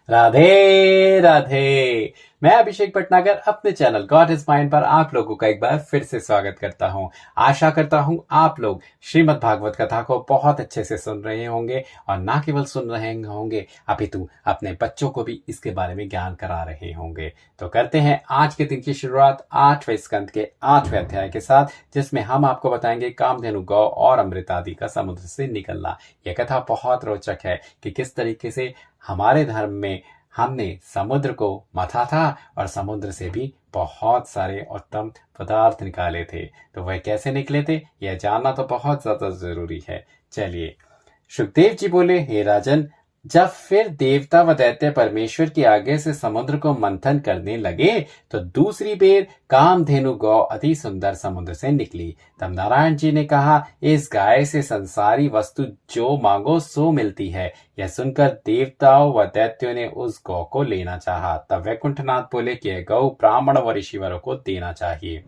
राधे राधे। मैं अभिषेक भटनागर अपने channel God is mind पर आप लोगों का एक बार फिर से स्वागत करता हूं। आशा करता हूं आप लोग श्रीमद् भागवत कथा को बहुत अच्छे से सुन रहे होंगे और ना केवल सुन रहे होंगे अपितु अपने बच्चों को भी इसके बारे में ज्ञान करा रहे होंगे। तो करते हैं आज के दिन की शुरुआत 8वें स्कंद के 8वें अध्याय के साथ, जिसमें हम आपको बताएंगे कामधेनु गौ और अमृत आदि का समुद्र से निकलना। यह कथा बहुत रोचक है कि किस तरीके से हमारे धर्म में हमने समुद्र को मथा था और समुद्र से भी बहुत सारे उत्तम पदार्थ निकाले थे। तो वह कैसे निकले थे यह जानना तो बहुत ज्यादा जरूरी है। चलिए, सुखदेव जी बोले, हे राजन, जब फिर देवता व दैत्य परमेश्वर की आज्ञा से समुद्र को मंथन करने लगे तो दूसरी बेर कामधेनु गौ अति सुंदर समुद्र से निकली। तब नारायण जी ने कहा, इस गाय से संसारी वस्तु जो मांगो सो मिलती है। यह सुनकर देवताओं व दैत्यों ने उस गौ को लेना चाहा। तब वैकुंठनाथ बोले कि यह गौ ब्राह्मण व ऋषिवरों को देना चाहिए।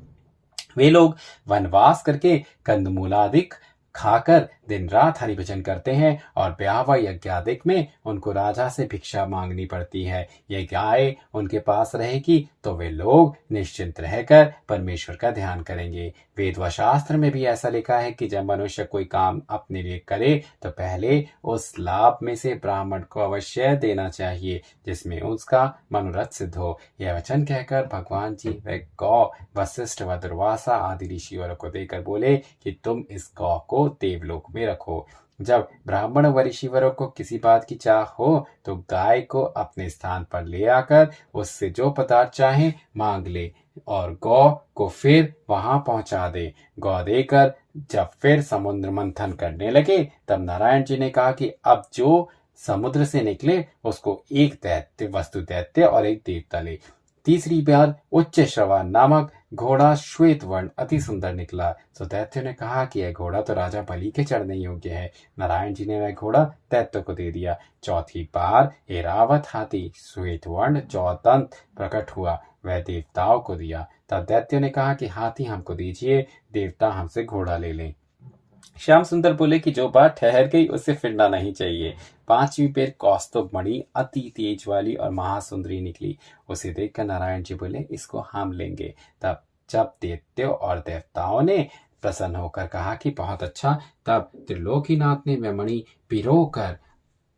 वे लोग वनवास करके कंदमूलादिक खाकर दिन रात हरि भजन करते हैं और ब्याह व यज्ञादिक में उनको राजा से भिक्षा मांगनी पड़ती है। ये गाय उनके पास रहेगी तो वे लोग निश्चिंत रहकर परमेश्वर का ध्यान करेंगे। वेद व शास्त्र में भी ऐसा लिखा है कि जब मनुष्य कोई काम अपने लिए करे तो पहले उस लाभ में से ब्राह्मण को अवश्य देना चाहिए जिसमें उसका मनोरथ सिद्ध हो। यह वचन कहकर भगवान जी वे गौ वशिष्ठ व दुर्वासा आदि ऋषियों को देकर बोले कि तुम इस गौ को देवलोक में रखो। जब ब्राह्मण व ऋषिवरों को किसी बात की चाह हो तो गाय को अपने स्थान पर ले आकर उससे जो पदार्थ चाहे मांग ले और गौ को फिर वहां पहुंचा दे। गौ देकर जब फिर समुद्र मंथन करने लगे तब नारायण जी ने कहा कि अब जो समुद्र से निकले उसको एक दैत्य वस्तु दैत्य और एक देवता ले। तीसरी बार उच्च श्रवा नामक घोड़ा श्वेत वर्ण अति सुंदर निकला। तो दैत्य ने कहा कि यह घोड़ा तो राजा बलि के चढ़ने योग्य है। नारायण जी ने वह घोड़ा दैत्य को दे दिया। चौथी बार एरावत हाथी श्वेत वर्ण चौदंत प्रकट हुआ, वह देवताओं को दिया। तब दैत्य ने कहा कि हाथी हमको दीजिए, देवता हमसे घोड़ा ले लें। श्याम सुंदर बोले कि जो बात ठहर गई उससे फिरना नहीं चाहिए। पांचवी बेर कौस्तुभ मणि अति तेज वाली और महासुंदरी निकली। उसे देखकर नारायण जी बोले, इसको हम लेंगे। तब जब दैत्यों और देवताओं ने प्रसन्न होकर कहा कि बहुत अच्छा, तब त्रिलोकीनाथ ने वह मणि पिरोकर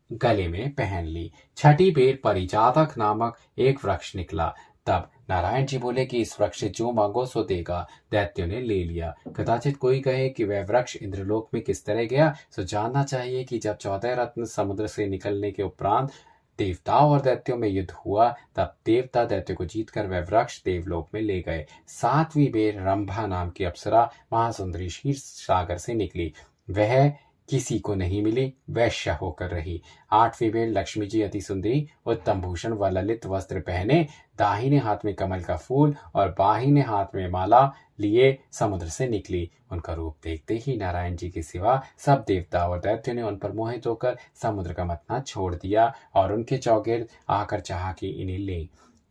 गले में पहन ली। छठी बेर परिजातक नामक एक वृक्ष निकला। तब नारायण जी बोले कि इस वृक्ष से जो मांगो सो देगा। दैत्यों ने ले लिया। कदाचित कोई कहे कि वह वृक्ष इंद्रलोक में किस तरह गया, सो जानना चाहिए कि जब 14 रत्न समुद्र से निकलने के उपरांत देवताओं और दैत्यों में युद्ध हुआ तब देवता दैत्य को जीतकर वह वृक्ष देवलोक में ले गए। 7वीं बेर रंभा नाम की अप्सरा महासुंदरी क्षीर सागर से निकली। वह किसी को नहीं मिली, वैश्य होकर रही। 8वीं बेर लक्ष्मी जी अति सुंदरी उत्तम भूषण व ललित वस्त्र पहने दाहिने हाथ में कमल का फूल और बाहिने हाथ में माला लिए समुद्र से निकली। उनका रूप देखते ही नारायण जी के सिवा सब देवता और दैत्य ने उन पर मोहित होकर समुद्र का मथना छोड़ दिया और उनके चौगिर्द आकर चाहा कि इन्हें ले।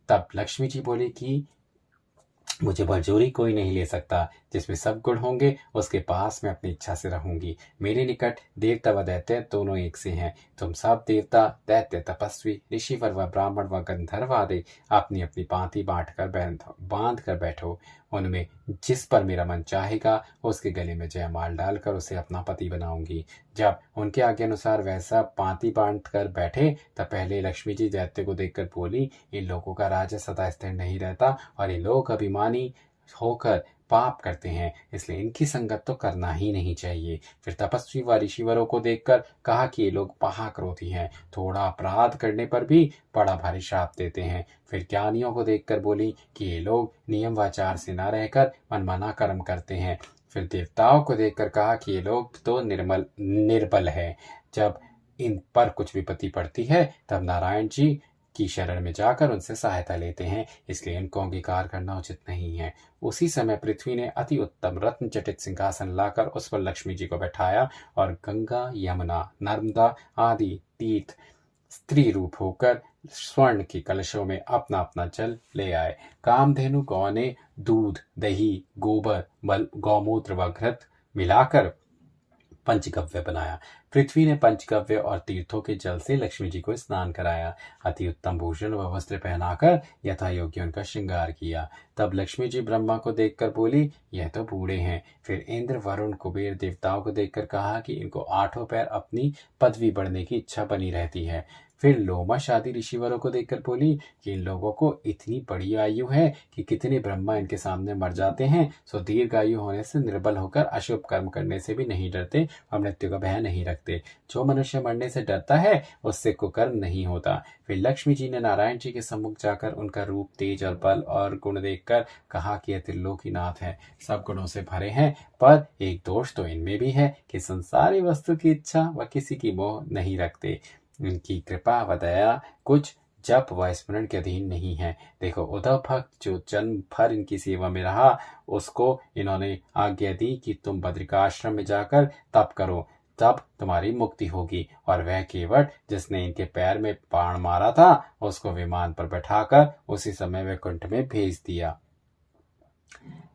तब लक्ष्मी जी बोली कि मुझे बलजोरी कोई नहीं ले सकता। जिसमें सब गुण होंगे उसके पास मैं अपनी इच्छा से रहूंगी। मेरे निकट देवता व दैत्य दोनों एक से हैं। तुम सब देवता दैत्य तपस्वी ऋषिवर व ब्राह्मण व गंधर्व आदि अपनी अपनी पांति बांध कर बैठो। उनमें जिस पर मेरा मन चाहेगा उसके गले में जयमाल डालकर उसे अपना पति बनाऊंगी। जब उनके आज्ञा अनुसार वैसा पांति बांध कर बैठे तब पहले लक्ष्मी जी दैत्य को देखकर बोली, इन लोगों का राज्य सदा स्थिर नहीं रहता और ये लोग अभिमानी होकर पाप करते हैं, इसलिए इनकी संगत तो करना ही नहीं चाहिए। फिर तपस्वी व ऋषिवरों को देखकर कहा कि ये लोग महाक्रोधी हैं, थोड़ा अपराध करने पर भी बड़ा भारी श्राप देते हैं। फिर ज्ञानियों को देखकर बोली कि ये लोग नियम वाचार से न रहकर मनमाना कर्म करते हैं। फिर देवताओं को देखकर कहा कि ये लोग तो निर्बल है। जब इन पर कुछ विपत्ति पड़ती है तब नारायण जी की शरण में जाकर उनसे सहायता लेते हैं, इसलिए इनको अंगीकार करना उचित नहीं है। उसी समय पृथ्वी ने अति उत्तम रत्न जटित सिंहासन लाकर उस पर लक्ष्मी जी को बैठाया और गंगा यमुना नर्मदा आदि तीर्थ स्त्री रूप होकर स्वर्ण के कलशों में अपना अपना जल ले आए। कामधेनु गौ ने दूध दही गोबर गौमूत्र व घृत मिलाकर पंचगव्य बनाया। पृथ्वी ने पंचगव्य और तीर्थों के जल से लक्ष्मी जी को स्नान कराया, अति उत्तम भूषण व वस्त्र पहनाकर यथा योग्य उनका श्रृंगार किया। तब लक्ष्मी जी ब्रह्मा को देखकर बोली, यह तो बूढ़े हैं। फिर इंद्र, वरुण, कुबेर देवताओं को देखकर कहा कि इनको 8 पैर अपनी पदवी बढ़ने की इच्छा बनी रहती है। फिर लोमश आदि ऋषिवरों को देखकर बोली कि इन लोगों को इतनी बड़ी आयु है कि कितने ब्रह्मा इनके सामने मर जाते हैं, सो दीर्घ आयु होने से निर्बल होकर अशुभ कर्म करने से भी नहीं डरते और मृत्यु का भय नहीं रखते। जो मनुष्य मरने से डरता है उससे कुकर्म नहीं होता। फिर लक्ष्मी जी ने नारायण जी के सम्मुख जाकर उनका रूप, तेज और बल और गुण देखकर कहा कि यह त्रिलोकीनाथ है, सब गुणों से भरे हैं, पर एक दोष तो इनमें भी है कि संसारी वस्तु की इच्छा व किसी की मोह नहीं रखते। इनकी कृपा व दया कुछ जप व स्मरण के अधीन नहीं है। देखो, उद्धव भक्त जो जन्म भर इनकी सेवा में रहा, उसको इन्होंने आज्ञा दी कि तुम बद्रिकाश्रम में जाकर तप करो, तब तुम्हारी मुक्ति होगी। और वह केवट जिसने इनके पैर में बाण मारा था, उसको विमान पर बैठाकर उसी समय वैकुंठ में भेज दिया।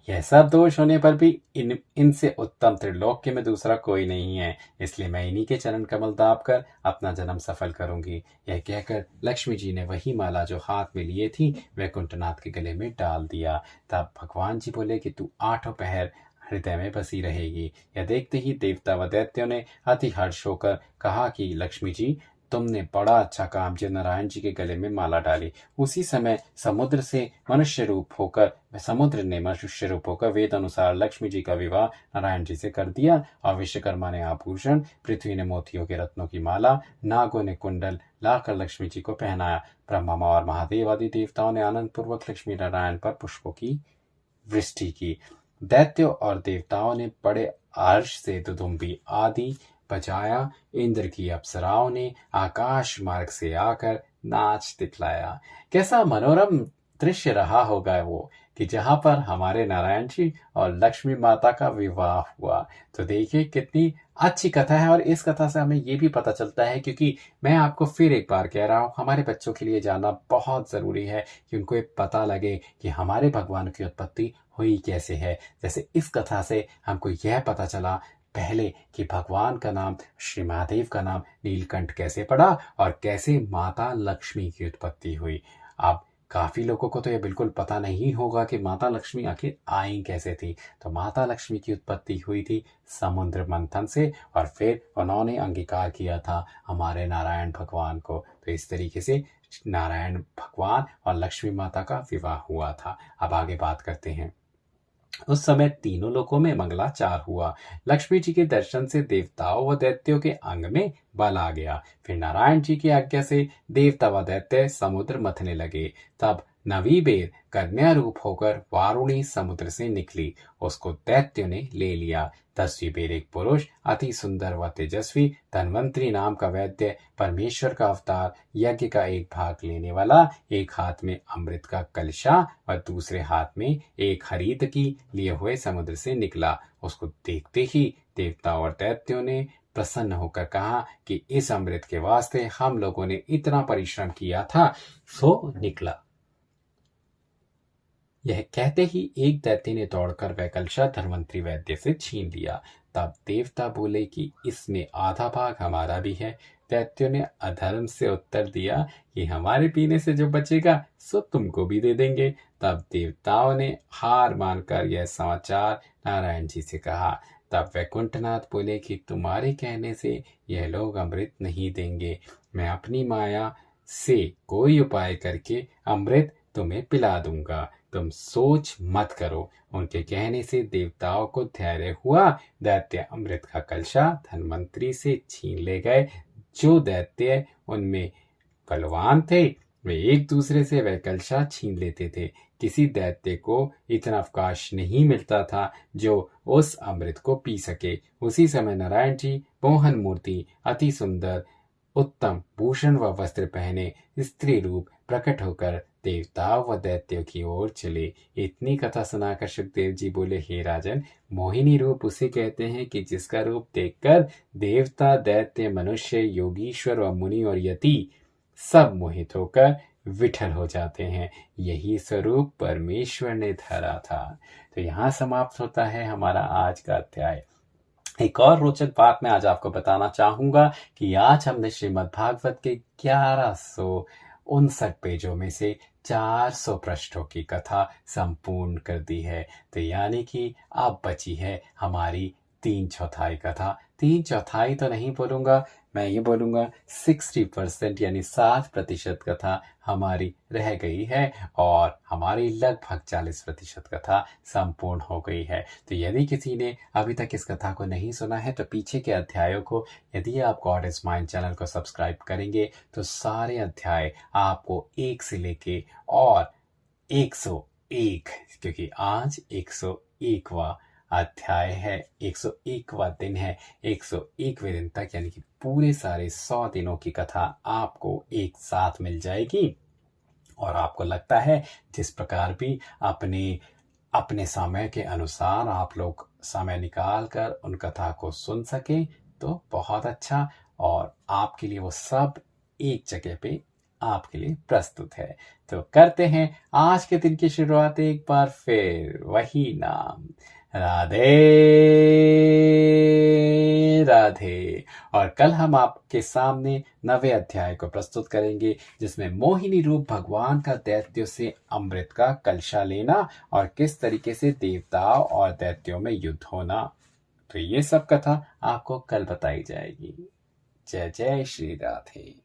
यह सब दोष होने पर भी इनसे उत्तम त्रिलोक्य में दूसरा कोई नहीं है, इसलिए मैं इन्हीं के चरण कमल दाब कर अपना जन्म सफल करूंगी। यह कहकर लक्ष्मी जी ने वही माला जो हाथ में लिए थी वैकुंठनाथ के गले में डाल दिया। तब भगवान जी बोले कि तू 8 पहर हृदय में बसी रहेगी। यह देखते ही देवता व दैत्यों ने अति हर्ष होकर कहा कि लक्ष्मी जी, तुमने बड़ा अच्छा काम किया, नारायण जी के गले में माला डाली। उसी समय समुद्र ने मनुष्य रूप होकर वेद अनुसार लक्ष्मी जी का विवाह नारायण जी से कर दिया और विश्वकर्मा ने आभूषण, पृथ्वी ने मोतियों के रत्नों की माला, नागों ने कुंडल लाकर लक्ष्मी जी को पहनाया। ब्रह्मा और महादेव आदि देवताओं ने आनंद पूर्वक लक्ष्मी नारायण पर पुष्पों की वृष्टि की। दैत्यों और देवताओं ने बड़े हर्ष से दुदुम्बी आदि बजाया। इंद्र की अप्सराओं ने आकाश मार्ग से आकर नाच दिखलाया। कैसा मनोरम दृश्य रहा होगा वो, कि जहां पर हमारे नारायण जी और लक्ष्मी माता का विवाह हुआ। तो देखिए कितनी अच्छी कथा है, और इस कथा से हमें ये भी पता चलता है, क्योंकि मैं आपको फिर एक बार कह रहा हूँ, हमारे बच्चों के लिए जानना बहुत ज़रूरी है कि उनको एक पता लगे कि हमारे भगवान की उत्पत्ति हुई कैसे है। जैसे इस कथा से हमको यह पता चला पहले कि भगवान का नाम, श्री महादेव का नाम नीलकंठ कैसे पड़ा और कैसे माता लक्ष्मी की उत्पत्ति हुई। अब काफी लोगों को तो यह बिल्कुल पता नहीं होगा कि माता लक्ष्मी आखिर आई कैसे थी। तो माता लक्ष्मी की उत्पत्ति हुई थी समुद्र मंथन से, और फिर उन्होंने अंगीकार किया था हमारे नारायण भगवान को। तो इस तरीके से नारायण भगवान और लक्ष्मी माता का विवाह हुआ था। अब आगे बात करते हैं। उस समय तीनों लोकों में मंगलाचार हुआ। लक्ष्मी जी के दर्शन से देवताओं व दैत्यों के अंग में बल आ गया। फिर नारायण जी की आज्ञा से देवता व दैत्य समुद्र मथने लगे। तब नवी बेर कन्या रूप होकर वारुणी समुद्र से निकली, उसको दैत्यों ने ले लिया। 10वीं बेर एक पुरुष, अति सुंदर व तेजस्वी, धन्वंतरी नाम का वैद्य, परमेश्वर का अवतार, यज्ञ का एक भाग लेने वाला, एक हाथ में अमृत का कलशा और दूसरे हाथ में एक हरित की लिए हुए समुद्र से निकला। उसको देखते ही देवता और दैत्यों ने प्रसन्न होकर कहा कि इस अमृत के वास्ते हम लोगों ने इतना परिश्रम किया था, सो निकला। यह कहते ही एक दैत्य ने दौड़कर वह कलशा धन्वंतरी वैद्य से छीन लिया। तब देवता बोले कि इसमें आधा भाग हमारा भी है। दैत्यों ने अधर्म से उत्तर दिया कि हमारे पीने से जो बचेगा सो तुमको भी दे देंगे। तब देवताओं ने हार मानकर यह समाचार नारायण जी से कहा। तब वैकुंठनाथ बोले कि तुम्हारे कहने से यह लोग अमृत नहीं देंगे, मैं अपनी माया से कोई उपाय करके अमृत तुम्हें पिला दूंगा, तुम सोच मत करो। उनके कहने से देवताओं को धैर्य हुआ। दैत्य अमृत का कलशा धन्वंतरी से छीन ले गए। जो दैत्य उनमें बलवान थे वे एक दूसरे से वह कलशा छीन लेते थे। किसी दैत्य को इतना अवकाश नहीं मिलता था जो उस अमृत को पी सके। उसी समय नारायण जी मोहन मूर्ति, अति सुंदर उत्तम भूषण व वस्त्र पहने स्त्री रूप प्रकट होकर देवताओं व दैत्यों की ओर चले। इतनी कथा सुनाकर सुखदेव जी बोले, हे राजन, मोहिनी रूप उसे कहते हैं कि जिसका रूप देखकर देवता, दैत्य, मनुष्य, योगीश्वर व मुनि और यति सब मोहित होकर विठल हो जाते हैं। यही स्वरूप परमेश्वर ने धरा था। तो यहाँ समाप्त होता है हमारा आज का अध्याय। एक और रोचक बात मैं आज आपको बताना चाहूंगा कि आज हमने श्रीमद् भागवत के 1159 पेजों में से 400 पृष्ठों की कथा संपूर्ण कर दी है। तो यानी कि अब बची है हमारी 3/4 कथा। 3/4 तो नहीं बोलूंगा, मैं ये बोलूंगा 60% यानी 60% कथा हमारी रह गई है और हमारी लगभग 40% कथा संपूर्ण हो गई है। तो यदि किसी ने अभी तक इस कथा को नहीं सुना है तो पीछे के अध्यायों को, यदि आप गॉड इज माइंड चैनल को सब्सक्राइब करेंगे तो सारे अध्याय आपको एक से लेके और 101, क्योंकि आज 101वां अध्याय है, 101वां दिन है, 101वें दिन तक यानी कि पूरे सारे 100 दिनों की कथा आपको एक साथ मिल जाएगी। और आपको लगता है जिस प्रकार भी अपने अपने समय के अनुसार आप लोग समय निकाल कर उन कथा को सुन सकें तो बहुत अच्छा, और आपके लिए वो सब एक जगह पे आपके लिए प्रस्तुत है। तो करते हैं आज के दिन की शुरुआत एक बार फिर वही नाम, राधे राधे। और कल हम आपके सामने 9वें अध्याय को प्रस्तुत करेंगे जिसमें मोहिनी रूप भगवान का दैत्यों से अमृत का कलशा लेना और किस तरीके से देवताओं और दैत्यों में युद्ध होना। तो ये सब कथा आपको कल बताई जाएगी। जय जय श्री राधे।